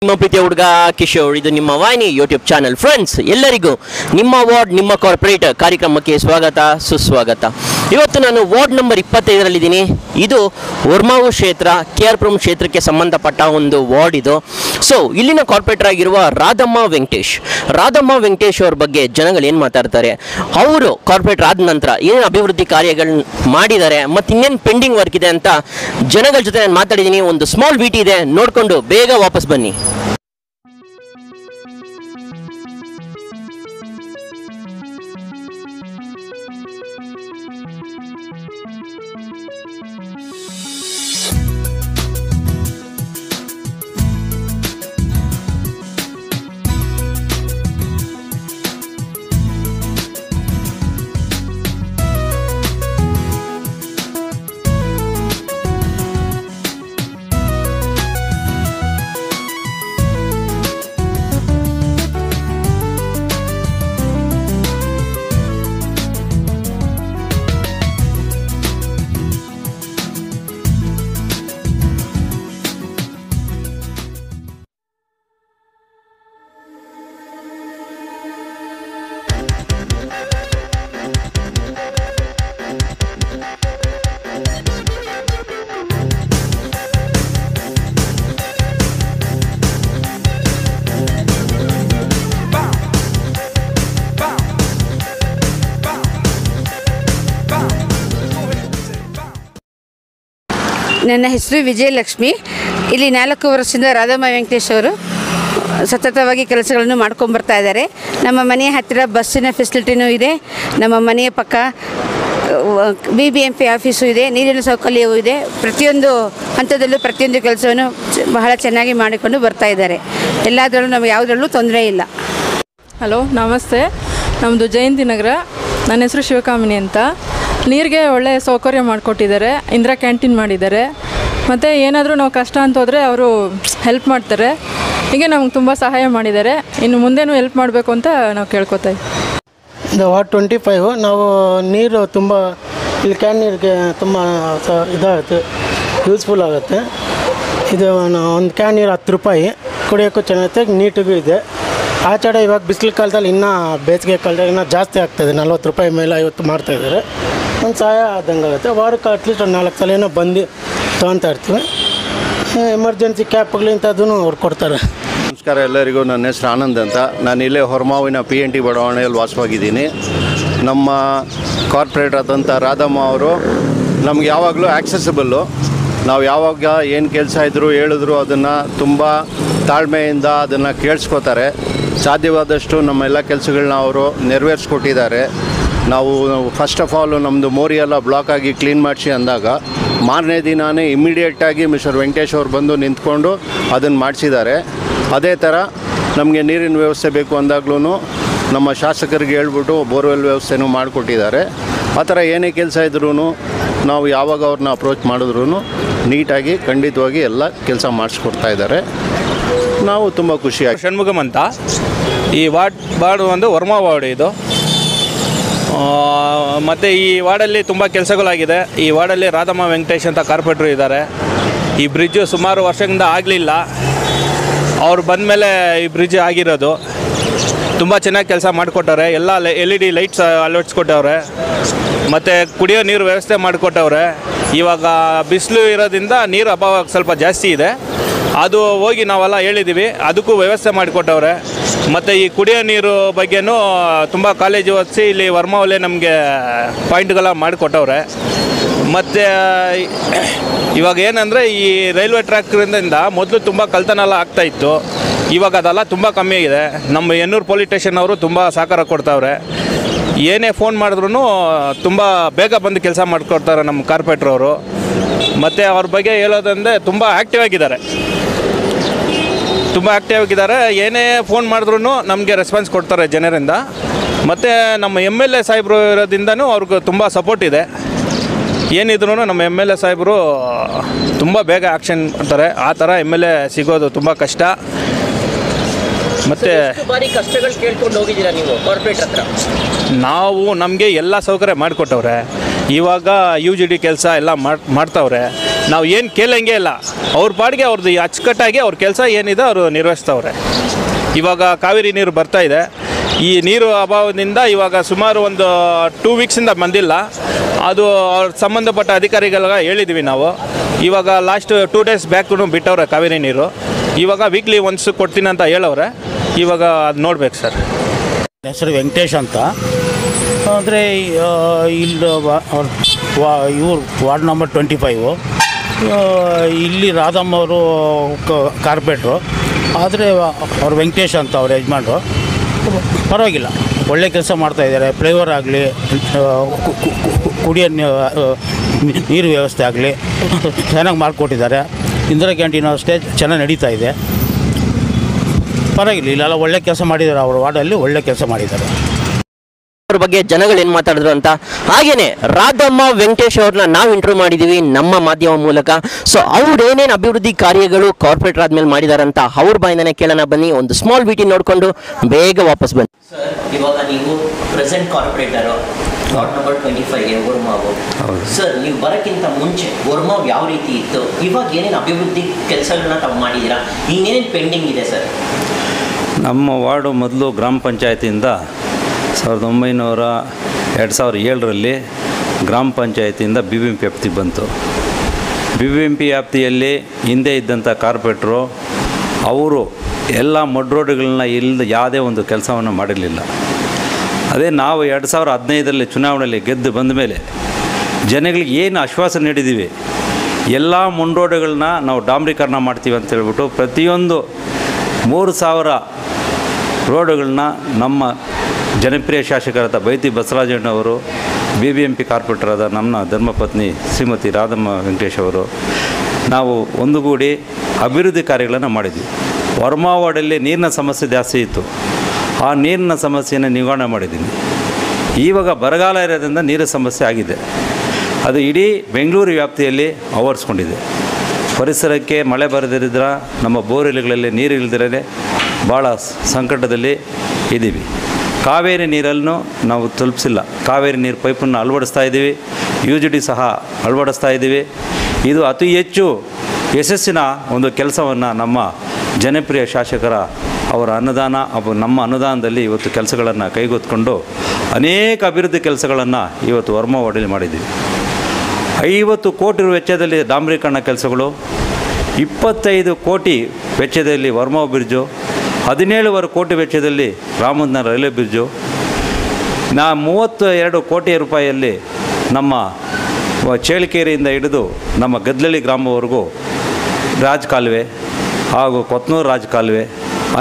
ನಿಮ್ಮ ಪ್ರೀತಿಯ ಹುಡುಗ ಕಿಶೋರ್, ಇದು ನಿಮ್ಮ ವಾಹಿನಿ ಯೂಟ್ಯೂಬ್ ಚಾನಲ್. ಫ್ರೆಂಡ್ಸ್, ಎಲ್ಲರಿಗೂ ನಿಮ್ಮ ವಾರ್ಡ್ ನಿಮ್ಮ ಕಾರ್ಪೊರೇಟ್ ಕಾರ್ಯಕ್ರಮಕ್ಕೆ ಸ್ವಾಗತ ಸುಸ್ವಾಗತ. ಇವತ್ತು ನಾನು ವಾರ್ಡ್ ನಂಬರ್ 25ರಲ್ಲಿದ್ದೀನಿ. ಇದು ವರ್ಮಾವು ಕ್ಷೇತ್ರ, KR ಪುರಂ ಕ್ಷೇತ್ರಕ್ಕೆ ಸಂಬಂಧಪಟ್ಟ ಒಂದು ವಾರ್ಡ್ ಇದು. ಸೊ ಇಲ್ಲಿನ ಕಾರ್ಪೊರೇಟರ್ ಆಗಿರುವ ರಾಧಮ್ಮ ವೆಂಕಟೇಶ್ ಅವ್ರ ಬಗ್ಗೆ ಜನಗಳು ಏನು ಮಾತಾಡ್ತಾರೆ, ಅವರು ಕಾರ್ಪೊರೇಟರ್ ಆದ ನಂತರ ಏನೇನು ಅಭಿವೃದ್ಧಿ ಕಾರ್ಯಗಳನ್ನ ಮಾಡಿದ್ದಾರೆ ಮತ್ತು ಇನ್ನೇನು ಪೆಂಡಿಂಗ್ ವರ್ಕ್ ಇದೆ ಅಂತ ಜನಗಳ ಜೊತೆ ನಾನು ಮಾತಾಡಿದ್ದೀನಿ. ಒಂದು ಸ್ಮಾಲ್ ವಿಟಿ ಇದೆ, ನೋಡಿಕೊಂಡು ಬೇಗ ವಾಪಸ್ ಬನ್ನಿ. ನನ್ನ ಹೆಸರು ವಿಜಯಲಕ್ಷ್ಮಿ. ಇಲ್ಲಿ 4 ವರ್ಷದಿಂದ ರಾಧಮ್ಮ ವೆಂಕಟೇಶ್ ಅವರು ಸತತವಾಗಿ ಕೆಲಸಗಳನ್ನು ಮಾಡ್ಕೊಂಬರ್ತಾ ಇದ್ದಾರೆ. ನಮ್ಮ ಮನೆಯ ಹತ್ತಿರ ಬಸ್ಸಿನ ಫೆಸಿಲಿಟಿನೂ ಇದೆ. ನಮ್ಮ ಮನೆಯ ಪಕ್ಕ BBMP ಆಫೀಸು ಇದೆ, ನೀರಿನ ಸೌಕರ್ಯವೂ ಇದೆ. ಪ್ರತಿಯೊಂದು ಹಂತದಲ್ಲೂ ಪ್ರತಿಯೊಂದು ಕೆಲಸವನ್ನು ಬಹಳ ಚೆನ್ನಾಗಿ ಮಾಡಿಕೊಂಡು ಬರ್ತಾ ಇದ್ದಾರೆ. ಎಲ್ಲದರಲ್ಲೂ ನಮಗೆ ಯಾವುದರಲ್ಲೂ ತೊಂದರೆ ಇಲ್ಲ. ಹಲೋ, ನಮಸ್ತೆ. ನಮ್ಮದು ಜಯಂತಿ ನಗರ. ನನ್ನ ಹೆಸರು ಶಿವಕಾಮಿನಿ ಅಂತ. ನೀರಿಗೆ ಒಳ್ಳೆಯ ಸೌಕರ್ಯ ಮಾಡಿಕೊಟ್ಟಿದ್ದಾರೆ. ಇಂದಿರಾ ಕ್ಯಾಂಟೀನ್ ಮಾಡಿದ್ದಾರೆ. ಮತ್ತು ಏನಾದರೂ ನಾವು ಕಷ್ಟ ಅಂತ ಹೋದರೆ ಅವರು ಹೆಲ್ಪ್ ಮಾಡ್ತಾರೆ. ಹೀಗೆ ನಮ್ಗೆ ತುಂಬ ಸಹಾಯ ಮಾಡಿದ್ದಾರೆ. ಇನ್ನು ಮುಂದೇನೂ ಹೆಲ್ಪ್ ಮಾಡಬೇಕು ಅಂತ ನಾವು ಕೇಳ್ಕೊತಾ ಇದ್ದೀವಿ. ಇದು ವಾರ್ಡ್ 25. ನಾವು ನೀರು ತುಂಬ ಇಲ್ಲಿ ಕ್ಯಾನ್ ನೀರಿಗೆ ತುಂಬ ಇದಾಗುತ್ತೆ, ಯೂಸ್ಫುಲ್ ಆಗುತ್ತೆ. ಇದು ಒಂದು ಕ್ಯಾನ್ ನೀರು 10 ರೂಪಾಯಿ, ಕುಡಿಯೋಕ್ಕೂ ಚೆನ್ನಾಗುತ್ತೆ, ನೀಟಿಗೂ ಇದೆ. ಆಚೆಡೆ ಇವಾಗ ಬಿಸಿಲು ಕಾಲದಲ್ಲಿ ಇನ್ನೂ ಬೇಸಿಗೆ ಕಾಲದಲ್ಲಿ ಇನ್ನೂ ಜಾಸ್ತಿ ಆಗ್ತಾಯಿದೆ. 40 ರೂಪಾಯಿ ಮೇಲೆ 50 ಮಾಡ್ತಾಯಿದ್ದಾರೆ. ಒಂದು ಸಹಾಯ ಆದಂಗೆ ಆಗುತ್ತೆ. ವಾರಕ್ಕೆ ಅಟ್ಲೀಸ್ಟ್ ಒಂದು 4 ಸಲ ಏನೋ ಬಂದು ತೊಗೊತಾ ಇರ್ತೀವಿ. ಎಮರ್ಜೆನ್ಸಿ ಕ್ಯಾಪ್ಗಳು ಇಂಥದ್ದೂ ಅವ್ರು ಕೊಡ್ತಾರೆ. ನಮಸ್ಕಾರ ಎಲ್ಲರಿಗೂ. ನನ್ನ ಹೆಸರು ಆನಂದ್ ಅಂತ. ನಾನು ಇಲ್ಲೇ ಹೊರಮಾವಿನ PNT ಬಡಾವಣೆಯಲ್ಲಿ ವಾಸವಾಗಿದ್ದೀನಿ. ನಮ್ಮ ಕಾರ್ಪೊರೇಟರ್ ಆದಂಥ ರಾಧಮ್ಮ ಅವರು ನಮ್ಗೆ ಯಾವಾಗಲೂ ಆಕ್ಸೆಸಿಬಲ್ಲು. ನಾವು ಯಾವಾಗ ಏನು ಕೆಲಸ ಇದ್ದರೂ ಹೇಳಿದ್ರು ಅದನ್ನು ತುಂಬ ತಾಳ್ಮೆಯಿಂದ ಅದನ್ನು ಕೇಳಿಸ್ಕೋತಾರೆ. ಸಾಧ್ಯವಾದಷ್ಟು ನಮ್ಮೆಲ್ಲ ಕೆಲಸಗಳನ್ನ ಅವರು ನೆರವೇರಿಸ್ಕೊಟ್ಟಿದ್ದಾರೆ. ನಾವು ಫಸ್ಟ್ ಆಫ್ ಆಲ್ ನಮ್ಮದು ಮೋರಿ ಎಲ್ಲ ಬ್ಲಾಕ್ ಆಗಿ ಕ್ಲೀನ್ ಮಾಡಿಸಿ ಅಂದಾಗ ಮಾರನೇ ದಿನಾನೇ ಇಮ್ಮಿಡಿಯೇಟಾಗಿ ಮಿಸ್ಟರ್ ವೆಂಕಟೇಶ್ ಅವರು ಬಂದು ನಿಂತ್ಕೊಂಡು ಅದನ್ನು ಮಾಡಿಸಿದ್ದಾರೆ. ಅದೇ ಥರ ನಮಗೆ ನೀರಿನ ವ್ಯವಸ್ಥೆ ಬೇಕು ಅಂದಾಗ್ಲೂ ನಮ್ಮ ಶಾಸಕರಿಗೆ ಹೇಳ್ಬಿಟ್ಟು ಬೋರ್ವೆಲ್ ವ್ಯವಸ್ಥೆನೂ ಮಾಡಿಕೊಟ್ಟಿದ್ದಾರೆ. ಆ ಥರ ಏನೇ ಕೆಲಸ ಇದ್ರೂ ನಾವು ಯಾವಾಗ ಅವ್ರನ್ನ ಅಪ್ರೋಚ್ ಮಾಡಿದ್ರೂ ನೀಟಾಗಿ ಖಂಡಿತವಾಗಿ ಎಲ್ಲ ಕೆಲಸ ಮಾಡಿಸ್ಕೊಡ್ತಾ ಇದ್ದಾರೆ. ನಾವು ತುಂಬ ಖುಷಿಯಾಗಿ. ಷಣ್ಮುಖಂ ಅಂತ. ಈ ವಾರ್ಡ್ ಒಂದು ವರ್ಮಾ ವಾರ್ಡ್ ಇದು. ಮತ್ತು ಈ ವಾರ್ಡಲ್ಲಿ ತುಂಬ ಕೆಲಸಗಳಾಗಿದೆ. ಈ ವಾರ್ಡಲ್ಲಿ ರಾಧಮ್ಮ ವೆಂಕಟೇಶ್ ಅಂತ ಕಾರ್ಪೊರೇಟ್ರು ಇದ್ದಾರೆ. ಈ ಬ್ರಿಡ್ಜು ಸುಮಾರು ವರ್ಷದಿಂದ ಆಗಲಿಲ್ಲ. ಅವ್ರು ಬಂದ ಮೇಲೆ ಈ ಬ್ರಿಡ್ಜ್ ಆಗಿರೋದು. ತುಂಬ ಚೆನ್ನಾಗಿ ಕೆಲಸ ಮಾಡಿಕೊಟ್ಟವ್ರೆ. ಎಲ್ಲ LED ಲೈಟ್ಸ್ ಅಳವಡಿಸ್ಕೊಟ್ಟವ್ರೆ. ಮತ್ತು ಕುಡಿಯೋ ನೀರು ವ್ಯವಸ್ಥೆ ಮಾಡಿಕೊಟ್ಟವ್ರೆ. ಇವಾಗ ಬಿಸಿಲು ಇರೋದ್ರಿಂದ ನೀರು ಅಭಾವ ಸ್ವಲ್ಪ ಜಾಸ್ತಿ ಇದೆ. ಅದು ಹೋಗಿ ನಾವೆಲ್ಲ ಹೇಳಿದ್ದೀವಿ, ಅದಕ್ಕೂ ವ್ಯವಸ್ಥೆ ಮಾಡಿಕೊಟ್ಟವ್ರೆ. ಮತ್ತು ಈ ಕುಡಿಯೋ ನೀರು ಬಗ್ಗೆನೂ ತುಂಬ ಕಾಲೇಜು ಓದಿಸಿ ಇಲ್ಲಿ ವರ್ಮಾವಲ್ಲೇ ನಮಗೆ ಪಾಯಿಂಟ್ಗೆಲ್ಲ ಮಾಡಿಕೊಟ್ಟವ್ರೆ. ಮತ್ತು ಇವಾಗ ಏನಂದರೆ ಈ ರೈಲ್ವೆ ಟ್ರ್ಯಾಕ್ರಿಂದ ಮೊದಲು ತುಂಬ ಕಳ್ತನ ಎಲ್ಲ ಆಗ್ತಾಯಿತ್ತು. ಇವಾಗ ಅದೆಲ್ಲ ತುಂಬ ಕಮ್ಮಿ ಆಗಿದೆ. ನಮ್ಮ ಎನ್ನೂರು ಪೊಲೀಸ್ ಸ್ಟೇಷನ್ ಅವರು ತುಂಬ ಸಹಕಾರ ಕೊಡ್ತಾವ್ರೆ. ಏನೇ ಫೋನ್ ಮಾಡಿದ್ರೂ ತುಂಬ ಬೇಗ ಬಂದು ಕೆಲಸ ಮಾಡಿಕೊಡ್ತಾರೆ ನಮ್ಮ ಕಾರ್ಪೊರೇಟ್ರವರು. ಮತ್ತು ಅವ್ರ ಬಗ್ಗೆ ಹೇಳೋದಂದರೆ ತುಂಬ ಆ್ಯಕ್ಟಿವ್ ಆಗಿದ್ದಾರೆ. ಏನೇ ಫೋನ್ ಮಾಡಿದ್ರೂ ನಮಗೆ ರೆಸ್ಪಾನ್ಸ್ ಕೊಡ್ತಾರೆ ಜನರಿಂದ. ಮತ್ತು ನಮ್ಮ MLA ಸಾಹೇಬರು ಇರೋದ್ರಿಂದನೂ ಅವ್ರಿಗೆ ತುಂಬ ಸಪೋರ್ಟ್ ಇದೆ. ಏನಿದ್ರು ನಮ್ಮ MLA ಸಾಹೇಬರು ತುಂಬ ಬೇಗ ಆ್ಯಕ್ಷನ್ ಮಾಡ್ತಾರೆ. ಆ ಥರ MLA ಸಿಗೋದು ತುಂಬ ಕಷ್ಟ. ಮತ್ತೆ ಬಾರಿ ಕಷ್ಟಗಳು ಕೇಳ್ಕೊಂಡು ಹೋಗಿದ್ದೀರಾ ನೀವು ಕಾರ್ಪೊರೇಟ್ ಹತ್ರ? ನಾವು ನಮಗೆ ಎಲ್ಲ ಸೌಕರ್ಯ ಮಾಡಿಕೊಟ್ಟವ್ರೆ. ಇವಾಗ UGD ಕೆಲಸ ಎಲ್ಲ ಮಾಡ್ತಾವ್ರೆ. ನಾವು ಏನು ಕೇಳಂಗೆ ಇಲ್ಲ, ಅವ್ರ ಪಾಡಿಗೆ ಅವ್ರದ್ದು ಅಚ್ಚುಕಟ್ಟಾಗಿ ಅವ್ರ ಕೆಲಸ ಏನಿದೆ ಅವರು ನಿರ್ವಹಿಸ್ತವ್ರೆ. ಇವಾಗ ಕಾವೇರಿ ನೀರು ಬರ್ತಾ ಇದೆ. ಈ ನೀರು ಅಭಾವದಿಂದ ಇವಾಗ ಸುಮಾರು ಒಂದು 2 ವೀಕ್ಸಿಂದ ಬಂದಿಲ್ಲ. ಅದು ಅವ್ರ ಸಂಬಂಧಪಟ್ಟ ಅಧಿಕಾರಿಗಳಿಗೆ ಹೇಳಿದ್ವಿ ನಾವು. ಇವಾಗ ಲಾಸ್ಟ್ 2 ಡೇಸ್ ಬ್ಯಾಕು ಬಿಟ್ಟವ್ರೆ ಕಾವೇರಿ ನೀರು. ಇವಾಗ ವೀಕ್ಲಿ ಒನ್ಸ್ ಕೊಡ್ತೀನಿ ಅಂತ ಹೇಳವ್ರೆ. ಇವಾಗ ಅದು ನೋಡ್ಬೇಕು ಸರ್. ಹೆಸರು ವೆಂಕಟೇಶ್ ಅಂತ. ಅಂದರೆ ಇಲ್ಲಿ ಇವರು ವಾರ್ಡ್ ನಂಬರ್ 25 ಇಲ್ಲಿ ರಾಧಮ್ಮ ಅವರು ಕಾರ್ಪೊರೇಟ್ರು. ಆದರೆ ಅವ್ರು ವೆಂಕಟೇಶ್ ಅಂತ ಅವ್ರ ಯಜಮಾನ್ರು. ಪರವಾಗಿಲ್ಲ, ಒಳ್ಳೆ ಕೆಲಸ ಮಾಡ್ತಾಯಿದ್ದಾರೆ. ಫ್ಲೇವರ್ ಆಗಲಿ, ಕುಡಿಯೋ ನೀರು ವ್ಯವಸ್ಥೆ ಆಗಲಿ ಚೆನ್ನಾಗಿ ಮಾಡಿಕೊಟ್ಟಿದ್ದಾರೆ. ಇಂದಿರಾ ಕ್ಯಾಂಟೀನು ಅಷ್ಟೇ ಚೆನ್ನಾಗಿ ನಡೀತಾ ಇದೆ. ಪರವಾಗಿಲ್ಲ, ಇಲ್ಲೆಲ್ಲ ಒಳ್ಳೆ ಕೆಲಸ ಮಾಡಿದ್ದಾರೆ. ಅವ್ರ ವಾರ್ಡಲ್ಲಿ ಒಳ್ಳೆ ಕೆಲಸ ಮಾಡಿದ್ದಾರೆ. ಅವ್ರ ಬಗ್ಗೆ ಜನಗಳು ಏನು ಮಾತಾಡಿದ್ರು ಅಂತ. ಹಾಗೇನೆ ರಾಧಮ್ಮ ವೆಂಕಟೇಶ್ ಅವ್ರನ್ನ ನಾವು ಇಂಟರ್ವ್ಯೂ ಮಾಡಿದ್ದೀವಿ ನಮ್ಮ ಮಾಧ್ಯಮ ಮೂಲಕ. ಸೊ ಅವ್ರು ಏನೇನು ಅಭಿವೃದ್ಧಿ ಕಾರ್ಯಗಳು ಕಾರ್ಪೊರೇಟರ್ ಆದ್ಮೇಲೆ ಮಾಡಿದಾರೆ ಅಂತ ಅವ್ರ ಬಾಯಿಂದಾನೆ ಕೇಳೋಣ ಬನ್ನಿ. ಒಂದು ಸ್ಮಾಲ್ ವಿಟಿ ನೋಡಿಕೊಂಡು ಬೇಗ ವಾಪಸ್ ಬನ್ನಿ. ಸರ್, ಇವಾಗ ನೀವು ಪ್ರೆಸೆಂಟ್ ಕಾರ್ಪೊರೇಟರ್ ವಾರ್ಡ್ ನಂಬರ್ 25 ವರ್ಮಾವು. ಸರ್, ನೀವು ಬರೋಕ್ಕಿಂತ ಮುಂಚೆ ವರ್ಮಾವ್ ಯಾವ ರೀತಿ ಇತ್ತು, ಇವಾಗ ಏನೇನು ಅಭಿವೃದ್ಧಿ ಕೆಲಸಗಳನ್ನ ತಾವು ಮಾಡಿದ್ದೀರಾ, ಇನ್ನೇನೇನು ಪೆಂಡಿಂಗ್ ಇದೆ ಸರ್? ನಮ್ಮ ವಾರ್ಡು ಮೊದಲು ಗ್ರಾಮ ಪಂಚಾಯತಿಯಿಂದ 2007ರಲ್ಲಿ ಗ್ರಾಮ ಪಂಚಾಯತಿಯಿಂದ BBMP ವ್ಯಾಪ್ತಿಗೆ ಬಂತು. BBMP ವ್ಯಾಪ್ತಿಯಲ್ಲಿ ಹಿಂದೆ ಇದ್ದಂಥ ಕಾರ್ಪೊರೇಟ್ರು ಅವರು ಎಲ್ಲ ಮಡ್ ರೋಡ್ಗಳನ್ನ ಇಲ್ಲದ ಯಾವುದೇ ಒಂದು ಕೆಲಸವನ್ನು ಮಾಡಿರಲಿಲ್ಲ. ಅದೇ ನಾವು 2015ರಲ್ಲಿ ಚುನಾವಣೆಯಲ್ಲಿ ಗೆದ್ದು ಬಂದ ಮೇಲೆ ಜನಗಳಿಗೆ ಏನು ಆಶ್ವಾಸನೆ ನೀಡಿದ್ದೀವಿ, ಎಲ್ಲ ಮಡ್ ರೋಡ್ಗಳನ್ನ ನಾವು ಡಾಂಬರೀಕರಣ ಮಾಡ್ತೀವಿ ಅಂತ ಹೇಳ್ಬಿಟ್ಟು ಪ್ರತಿಯೊಂದು 3000 ರೋಡುಗಳನ್ನ ನಮ್ಮ ಜನಪ್ರಿಯ ಶಾಸಕರಾದ ಬೈತಿ ಬಸವರಾಜಣ್ಣವರು, BBMP ಕಾರ್ಪೊರೇಟರಾದ ನಮ್ಮ ಧರ್ಮಪತ್ನಿ ಶ್ರೀಮತಿ ರಾಧಮ್ಮ ವೆಂಕಟೇಶ್ ಅವರು, ನಾವು ಒಂದುಗೂಡಿ ಅಭಿವೃದ್ಧಿ ಕಾರ್ಯಗಳನ್ನು ಮಾಡಿದ್ವಿ. ವರ್ಮಾ ವಾರ್ಡಲ್ಲಿ ನೀರಿನ ಸಮಸ್ಯೆ ಜಾಸ್ತಿ ಇತ್ತು. ಆ ನೀರಿನ ಸಮಸ್ಯೆಯನ್ನು ನಿವಾರಣೆ ಮಾಡಿದ್ದೀನಿ. ಇವಾಗ ಬರಗಾಲ ಇರೋದ್ರಿಂದ ನೀರಿನ ಸಮಸ್ಯೆ ಆಗಿದೆ. ಅದು ಇಡೀ ಬೆಂಗಳೂರು ವ್ಯಾಪ್ತಿಯಲ್ಲಿ ಆವರಿಸ್ಕೊಂಡಿದೆ. ಪರಿಸರಕ್ಕೆ ಮಳೆ ಬರದಿರಿದ್ರ ನಮ್ಮ ಬೋರ್ವೆಲ್ಗಳಲ್ಲಿ ನೀರು ಇಲ್ಲದಿರೇ ಭಾಳ ಸಂಕಟದಲ್ಲಿ ಇದ್ದೀವಿ. ಕಾವೇರಿ ನೀರನ್ನು ನಾವು ತಲುಪಿಸಿಲ್ಲ. ಕಾವೇರಿ ನೀರು ಪೈಪನ್ನು ಅಳವಡಿಸ್ತಾ ಇದ್ದೀವಿ. UGD ಸಹ ಅಳವಡಿಸ್ತಾ ಇದ್ದೀವಿ. ಇದು ಅತಿ ಹೆಚ್ಚು ಯಶಸ್ಸಿನ ಒಂದು ಕೆಲಸವನ್ನು ನಮ್ಮ ಜನಪ್ರಿಯ ಶಾಸಕರ ಅವರ ಅನುದಾನ ನಮ್ಮ ಅನುದಾನದಲ್ಲಿ ಇವತ್ತು ಕೆಲಸಗಳನ್ನು ಕೈಗೆತ್ತಿಕೊಂಡು ಅನೇಕ ಅಭಿವೃದ್ಧಿ ಕೆಲಸಗಳನ್ನು ಇವತ್ತು ವರ್ಮಾ ವಾರ್ಡಲ್ಲಿ ಮಾಡಿದ್ದೀವಿ. 50 ಕೋಟಿ ವೆಚ್ಚದಲ್ಲಿ ಡಾಂಬರೀಕರಣ ಕೆಲಸಗಳು, 25 ಕೋಟಿ ವೆಚ್ಚದಲ್ಲಿ ವರ್ಮಾ ಬ್ರಿಡ್ಜು, 17.5 ಕೋಟಿ ವೆಚ್ಚದಲ್ಲಿ ರಾಮಂದ್ರ ರೈಲ್ವೆ ಬ್ರಿಡ್ಜು, 32 ಕೋಟಿ ರೂಪಾಯಿಯಲ್ಲಿ ನಮ್ಮ ಚೇಳಿಕೇರಿಯಿಂದ ಹಿಡಿದು ನಮ್ಮ ಗದ್ದಲಳ್ಳಿ ಗ್ರಾಮವರೆಗೂ ರಾಜಕಾಲುವೆ ಹಾಗೂ ಕೊತ್ನೂರು ರಾಜಕಾಲುವೆ,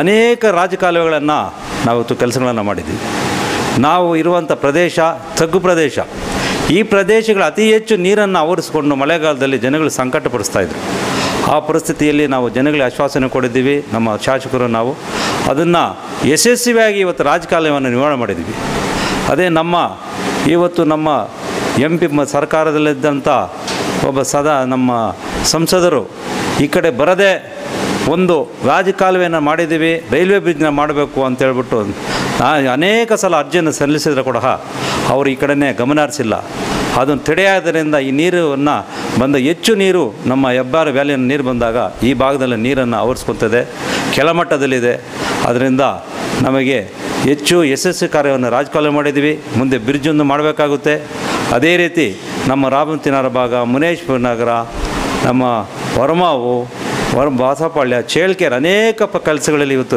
ಅನೇಕ ರಾಜಕಾಲುವೆಗಳನ್ನು ನಾವಿವತ್ತು ಕೆಲಸಗಳನ್ನು ಮಾಡಿದ್ದೀವಿ. ನಾವು ಇರುವಂಥ ಪ್ರದೇಶ ತಗ್ಗು ಪ್ರದೇಶ. ಈ ಪ್ರದೇಶಗಳು ಅತಿ ಹೆಚ್ಚು ನೀರನ್ನು ಆವರಿಸಿಕೊಂಡು ಮಳೆಗಾಲದಲ್ಲಿ ಜನಗಳು ಸಂಕಟಪಡಿಸ್ತಾಯಿದ್ರು. ಆ ಪರಿಸ್ಥಿತಿಯಲ್ಲಿ ನಾವು ಜನಗಳಿಗೆ ಆಶ್ವಾಸನೆ ಕೊಟ್ಟಿದ್ದೀವಿ. ನಮ್ಮ ಶಾಸಕರು ನಾವು ಅದನ್ನು ಯಶಸ್ವಿಯಾಗಿ ಇವತ್ತು ರಾಜಕಾಲುವೆಯನ್ನು ನಿವಾರಣೆ ಮಾಡಿದ್ದೀವಿ. ಅದೇ ಇವತ್ತು ನಮ್ಮ MP ಸರ್ಕಾರದಲ್ಲಿದ್ದಂಥ ಒಬ್ಬ ನಮ್ಮ ಸಂಸದರು ಈ ಕಡೆ ಬರದೇ ಒಂದು ರಾಜಕಾಲುವೆಯನ್ನು ಮಾಡಿದ್ದೀವಿ, ರೈಲ್ವೆ ಬ್ರಿಡ್ಜ್ನ ಮಾಡಬೇಕು ಅಂತೇಳ್ಬಿಟ್ಟು ಅನೇಕ ಸಲ ಅರ್ಜಿಯನ್ನು ಸಲ್ಲಿಸಿದ್ರೆ ಕೂಡ ಅವರು ಈ ಕಡೆನೇ ಗಮನ ಹರಿಸಿಲ್ಲ. ಅದನ್ನು ತಡೆಯಾದ್ದರಿಂದ ಈ ನೀರನ್ನು ಹೆಚ್ಚು ನೀರು ನಮ್ಮ ಹೆಬ್ಬಾರ ವ್ಯಾಲಿಯನ್ನು ನೀರು ಬಂದಾಗ ಈ ಭಾಗದಲ್ಲಿ ನೀರನ್ನು ಆವರಿಸ್ಕೊತದೆ, ಕೆಳಮಟ್ಟದಲ್ಲಿದೆ. ಅದರಿಂದ ನಮಗೆ ಹೆಚ್ಚು ಯಶಸ್ವಿ ಕಾರ್ಯವನ್ನು ರಾಜಕಾಲುವೆ ಮಾಡಿದ್ದೀವಿ. ಮುಂದೆ ಬ್ರಿಡ್ಜನ್ನು ಮಾಡಬೇಕಾಗುತ್ತೆ. ಅದೇ ರೀತಿ ನಮ್ಮ ರಾಮತಿನಗರ ಭಾಗ, ಮುನೇಶ್ವರ ನಗರ, ನಮ್ಮ ವರ್ಮಾವು, ಬಾಸಪಾಳ್ಯ, ಚೇಳ್ಕೆರೆ ಅನೇಕ ಕೆಲಸಗಳಲ್ಲಿ ಇವತ್ತು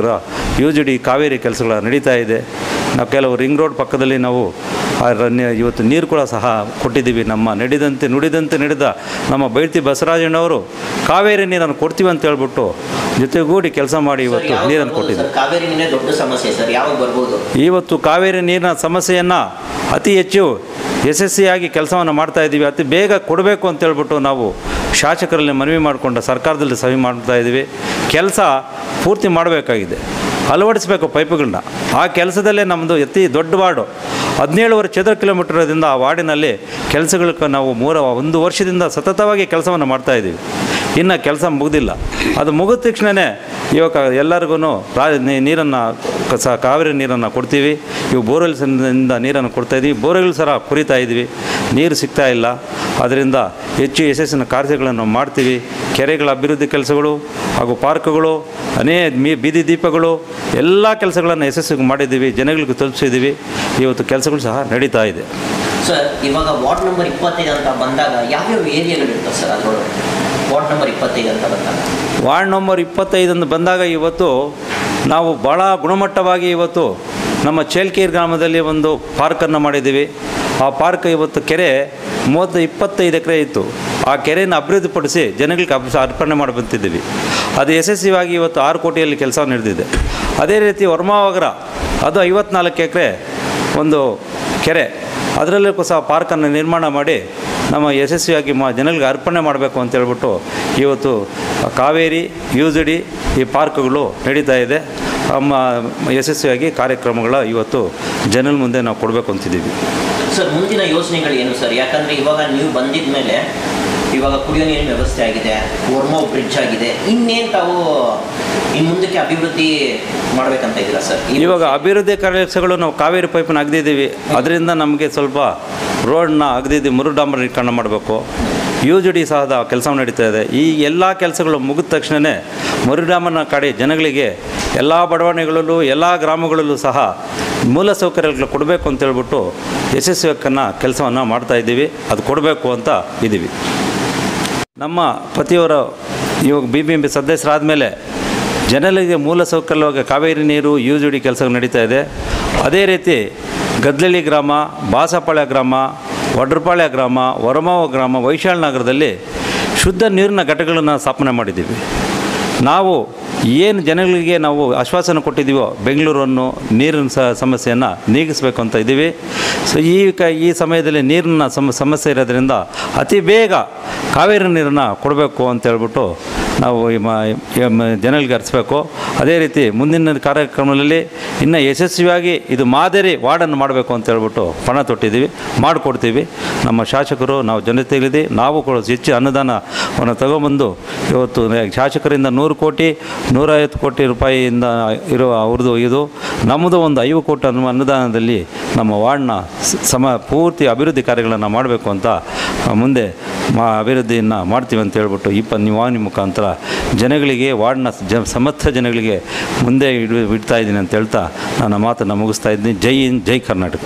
UGD ಕಾವೇರಿ ಕೆಲಸಗಳು ನಡೀತಾ ಇದೆ. ನಾವು ಕೆಲವು ರಿಂಗ್ ರೋಡ್ ಪಕ್ಕದಲ್ಲಿ ನಾವು ಇವತ್ತು ನೀರು ಕೂಡ ಸಹ ಕೊಟ್ಟಿದ್ದೀವಿ. ನಮ್ಮ ನುಡಿದಂತೆ ನಡೆದ ನಮ್ಮ ಬೈತಿ ಬಸವರಾಜಣ್ಣವರು ಕಾವೇರಿ ನೀರನ್ನು ಕೊಡ್ತೀವಿ ಅಂತ ಹೇಳ್ಬಿಟ್ಟು ಜೊತೆಗೂಡಿ ಕೆಲಸ ಮಾಡಿ ಇವತ್ತು ನೀರನ್ನು ಕೊಟ್ಟಿದ್ದೀವಿ. ಇವತ್ತು ಕಾವೇರಿ ನೀರಿನ ಸಮಸ್ಯೆಯನ್ನು ಅತಿ ಹೆಚ್ಚು ಯಶಸ್ವಿಯಾಗಿ ಕೆಲಸವನ್ನು ಮಾಡ್ತಾಯಿದ್ದೀವಿ. ಅತಿ ಬೇಗ ಕೊಡಬೇಕು ಅಂತೇಳ್ಬಿಟ್ಟು ನಾವು ಶಾಸಕರಲ್ಲಿ ಮನವಿ ಮಾಡಿಕೊಂಡು ಸರ್ಕಾರದಲ್ಲಿ ಸಹಿ ಮಾಡ್ತಾಯಿದ್ದೀವಿ. ಕೆಲಸ ಪೂರ್ತಿ ಮಾಡಬೇಕಾಗಿದೆ, ಅಳವಡಿಸಬೇಕು ಪೈಪುಗಳನ್ನ. ಆ ಕೆಲಸದಲ್ಲೇ ನಮ್ಮದು ಅತಿ ದೊಡ್ಡ ವಾರ್ಡು 17 ಚದರ ಕಿಲೋಮೀಟರ್ದಿಂದ ಆ ವಾರ್ಡಿನಲ್ಲಿ ಕೆಲಸಗಳಿಗೆ ನಾವು 1 ವರ್ಷದಿಂದ ಸತತವಾಗಿ ಕೆಲಸವನ್ನು ಮಾಡ್ತಾಯಿದ್ದೀವಿ. ಇನ್ನು ಕೆಲಸ ಮುಗಿದಿಲ್ಲ. ಅದು ಮುಗಿದ ತಕ್ಷಣವೇ ಇವಾಗ ಎಲ್ಲರಿಗೂ ನೀರನ್ನು ಕಾವೇರಿ ನೀರನ್ನು ಕೊಡ್ತೀವಿ. ಇವು ಬೋರ್ವೆಲ್ಸಿಂದ ನೀರನ್ನು ಕೊಡ್ತಾಯಿದ್ದೀವಿ. ಬೋರ್ವೆಲ್ ಸಹ ಕುರಿತಾ ಇದ್ವಿ, ನೀರು ಸಿಗ್ತಾ ಇಲ್ಲ. ಅದರಿಂದ ಹೆಚ್ಚು ಯಶಸ್ಸಿನ ಕಾರ್ಯಗಳನ್ನು ಮಾಡ್ತೀವಿ. ಕೆರೆಗಳ ಅಭಿವೃದ್ಧಿ ಕೆಲಸಗಳು ಹಾಗೂ ಪಾರ್ಕ್ಗಳು, ಬೀದಿ ದೀಪಗಳು ಎಲ್ಲ ಕೆಲಸಗಳನ್ನು ಯಶಸ್ವಿಗೆ ಮಾಡಿದ್ದೀವಿ, ಜನಗಳಿಗೆ ತಲುಪಿಸಿದ್ದೀವಿ. ಇವತ್ತು ಕೆಲಸಗಳು ಸಹ ನಡೀತಾ ಇದೆ. ಸರ್, ಇವಾಗ ವಾರ್ಡ್ ನಂಬರ್ 25 ಅಂತ ಬಂದಾಗ ಯಾವ್ಯಾವ ಏರಿಯಾಗಳಿರ್ತವೆ ಸರ್? ಅದರೊಳಗೆ ವಾರ್ಡ್ ನಂಬರ್ 25 ಅಂತ ಬಂದಾಗ, ವಾರ್ಡ್ ನಂಬರ್ 25 ಅಂತ ಬಂದಾಗ ಇವತ್ತು ನಾವು ಭಾಳ ಗುಣಮಟ್ಟವಾಗಿ ಇವತ್ತು ನಮ್ಮ ಚೇಲ್ಕೇರಿ ಗ್ರಾಮದಲ್ಲಿ ಒಂದು ಪಾರ್ಕನ್ನು ಮಾಡಿದ್ದೀವಿ. ಆ ಪಾರ್ಕ್ ಇವತ್ತು ಕೆರೆ 25 ಎಕರೆ ಇತ್ತು. ಆ ಕೆರೆಯನ್ನು ಅಭಿವೃದ್ಧಿಪಡಿಸಿ ಜನಗಳಿಗೆ ಅರ್ಪಣೆ ಮಾಡಿ ಬಂತಿದ್ದೀವಿ. ಅದು ಯಶಸ್ವಿಯಾಗಿ ಇವತ್ತು 6 ಕೋಟಿಯಲ್ಲಿ ಕೆಲಸ ನಡೆದಿದೆ. ಅದೇ ರೀತಿ ವರ್ಮಾವಗ್ರ, ಅದು 54 ಎಕರೆ ಒಂದು ಕೆರೆ, ಅದರಲ್ಲೂ ಸಹ ಪಾರ್ಕನ್ನು ನಿರ್ಮಾಣ ಮಾಡಿ ನಮ್ಮ ಯಶಸ್ವಿಯಾಗಿ ಜನಗಳಿಗೆ ಅರ್ಪಣೆ ಮಾಡಬೇಕು ಅಂತೇಳ್ಬಿಟ್ಟು ಇವತ್ತು ಕಾವೇರಿ UGD ಈ ಪಾರ್ಕ್ಗಳು ನಡೀತಾ ಇದೆ. ಯಶಸ್ವಿಯಾಗಿ ಕಾರ್ಯಕ್ರಮಗಳ ಇವತ್ತು ಜನರ ಮುಂದೆ ನಾವು ಕೊಡಬೇಕು ಅಂತಿದ್ದೀವಿ. ಸರ್, ಮುಂದಿನ ಯೋಜನೆಗಳು ಏನು ಸರ್? ಯಾಕಂದರೆ ಇವಾಗ ನೀವು ಬಂದಿದ್ದ ಮೇಲೆ ಇವಾಗ ಕುಡಿಯೋ ನೀರಿನ ವ್ಯವಸ್ಥೆ ಆಗಿದೆ, ವರ್ಮೋ ಬ್ರಿಡ್ಜ್ ಆಗಿದೆ, ಇನ್ನೇನು ತಾವು ಇನ್ನು ಮುಂದಕ್ಕೆ ಅಭಿವೃದ್ಧಿ ಮಾಡಬೇಕಂತ ಇದ್ದೀರಾ ಸರ್? ಇವಾಗ ಅಭಿವೃದ್ಧಿ ಕೆಲಸಗಳು ನಾವು ಕಾವೇರಿ ಪೈಪನ್ನು ಅಗದಿದ್ದೀವಿ. ಅದರಿಂದ ನಮಗೆ ಸ್ವಲ್ಪ ರೋಡನ್ನ ಅಗದಿದ್ದು ಮರುಡಾಂಬರೀಕರಣ ಮಾಡಬೇಕು. UGD ಸಹ ಕೆಲಸ ನಡೀತಾ ಇದೆ. ಈ ಎಲ್ಲ ಕೆಲಸಗಳು ಮುಗಿದ ತಕ್ಷಣವೇ ಮರುಡಾಂಬರಣ ಕಾಡಿ ಜನಗಳಿಗೆ ಎಲ್ಲ ಬಡಾವಣೆಗಳಲ್ಲೂ ಎಲ್ಲ ಗ್ರಾಮಗಳಲ್ಲೂ ಸಹ ಮೂಲ ಸೌಕರ್ಯಗಳು ಕೊಡಬೇಕು ಅಂತೇಳ್ಬಿಟ್ಟು ಯಶಸ್ವಿಯಕ್ಕನ್ನು ಕೆಲಸವನ್ನು ಮಾಡ್ತಾಯಿದ್ದೀವಿ. ಅದು ಕೊಡಬೇಕು ಅಂತ ಇದ್ದೀವಿ. ನಮ್ಮ ಪತಿಯವರು ಇವಾಗ BBMP ಸದಸ್ಯರಾದ ಮೇಲೆ ಜನರಿಗೆ ಮೂಲ ಸೌಕರ್ಯವಾಗಿ ಕಾವೇರಿ ನೀರು UGD ಕೆಲಸ ನಡೀತಾ ಇದೆ. ಅದೇ ರೀತಿ ಗದ್ದಲಳ್ಳಿ ಗ್ರಾಮ, ಬಾಸಪಾಳ್ಯ ಗ್ರಾಮ, ವಡ್ರಪಾಳ್ಯ ಗ್ರಾಮ, ವರಮಾವ ಗ್ರಾಮ, ವೈಶಾಲ್ ನಗರದಲ್ಲಿ ಶುದ್ಧ ನೀರಿನ ಘಟಕಗಳನ್ನು ಸ್ಥಾಪನೆ ಮಾಡಿದ್ದೀವಿ. ನಾವು ಏನು ಜನಗಳಿಗೆ ನಾವು ಆಶ್ವಾಸನೆ ಕೊಟ್ಟಿದ್ದೀವೋ ಬೆಂಗಳೂರನ್ನು ನೀರಿನ ಸಮಸ್ಯೆಯನ್ನು ನೀಗಿಸಬೇಕು ಅಂತ ಇದ್ದೀವಿ. ಸೊ ಈ ಸಮಯದಲ್ಲಿ ನೀರಿನ ಸಮಸ್ಯೆ ಇರೋದ್ರಿಂದ ಅತಿ ಬೇಗ ಕಾವೇರಿ ನೀರನ್ನು ಕೊಡಬೇಕು ಅಂತೇಳ್ಬಿಟ್ಟು ನಾವು ಜನಗಳಿಗೆ ಅರಿಸಬೇಕು. ಅದೇ ರೀತಿ ಮುಂದಿನ ಕಾರ್ಯಕ್ರಮದಲ್ಲಿ ಇನ್ನೂ ಯಶಸ್ವಿಯಾಗಿ ಇದು ಮಾದರಿ ವಾರ್ಡನ್ನು ಮಾಡಬೇಕು ಅಂತೇಳ್ಬಿಟ್ಟು ಪಣ ತೊಟ್ಟಿದ್ದೀವಿ, ಮಾಡಿಕೊಡ್ತೀವಿ. ನಮ್ಮ ಶಾಸಕರು ನಾವು ಜನತೆಗಳಿದೆ, ನಾವು ಕೂಡ ಹೆಚ್ಚು ಅನುದಾನವನ್ನು ತಗೊಂಬಂದು ಇವತ್ತು ಶಾಸಕರಿಂದ 100 ಕೋಟಿ 150 ಕೋಟಿ ರೂಪಾಯಿಯಿಂದ ಇರೋ ಅವ್ರದ್ದು ಇದು ನಮ್ಮದು ಒಂದು 5 ಕೋಟಿ ಅನುದಾನದಲ್ಲಿ ನಮ್ಮ ವಾರ್ಡ್ನ ಪೂರ್ತಿ ಅಭಿವೃದ್ಧಿ ಕಾರ್ಯಗಳನ್ನು ಮಾಡಬೇಕು ಅಂತ ಮುಂದೆ ಅಭಿವೃದ್ಧಿಯನ್ನು ಮಾಡ್ತೀವಿ ಅಂತ ಹೇಳ್ಬಿಟ್ಟು ನಿಮ್ಮ ಮುಖಾಂತರ ಜನಗಳಿಗೆ ವಾರ್ಡ್ನ ಸಮಸ್ತ ಜನಗಳಿಗೆ ಮುಂದೆ ಇಡ್ತಾ ಇದ್ದೀನಿ ಅಂತ ಹೇಳ್ತಾ ನನ್ನ ಮಾತನ್ನು ಮುಗಿಸ್ತಾ ಇದ್ದೀನಿ. ಜೈ ಹಿಂದ್, ಜೈ ಕರ್ನಾಟಕ.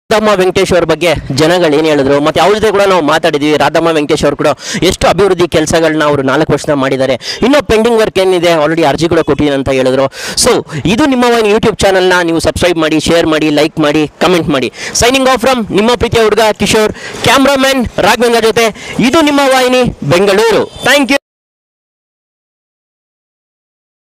ರಾಧಮ್ಮ ವೆಂಕಟೇಶ್ ಅವ್ರ ಬಗ್ಗೆ ಜನಗಳು ಏನು ಹೇಳಿದ್ರು, ಮತ್ತು ಅವ್ರ ಜೊತೆ ಕೂಡ ನಾವು ಮಾತಾಡಿದ್ವಿ. ರಾಧಮ್ಮ ವೆಂಕಟೇಶ್ ಅವರು ಕೂಡ ಎಷ್ಟು ಅಭಿವೃದ್ಧಿ ಕೆಲಸಗಳನ್ನ ಅವರು 4 ವರ್ಷ ಮಾಡಿದ್ದಾರೆ. ಇನ್ನೂ ಪೆಂಡಿಂಗ್ ವರ್ಕ್ ಏನಿದೆ ಆಲ್ರೆಡಿ ಅರ್ಜಿ ಕೂಡ ಕೊಟ್ಟಿದ್ದೀನಿ ಅಂತ ಹೇಳಿದ್ರು. ಸೊ ಇದು ನಿಮ್ಮ ಯೂಟ್ಯೂಬ್ ಚಾನಲ್ನ ನೀವು ಸಬ್ಸ್ಕ್ರೈಬ್ ಮಾಡಿ, ಶೇರ್ ಮಾಡಿ, ಲೈಕ್ ಮಾಡಿ, ಕಮೆಂಟ್ ಮಾಡಿ. ಸೈನಿಂಗ್ ಆಫ್ ಫ್ರಮ್ ನಿಮ್ಮ ಪ್ರೀತಿಯ ಹುಡುಗ ಕಿಶೋರ್, ಕ್ಯಾಮ್ರಾಮನ್ ರಾಘವೇಂದ್ರ ಜೊತೆ. ಇದು ನಿಮ್ಮ ವಾಹಿನಿ ಬೆಂಗಳೂರು. Thank you.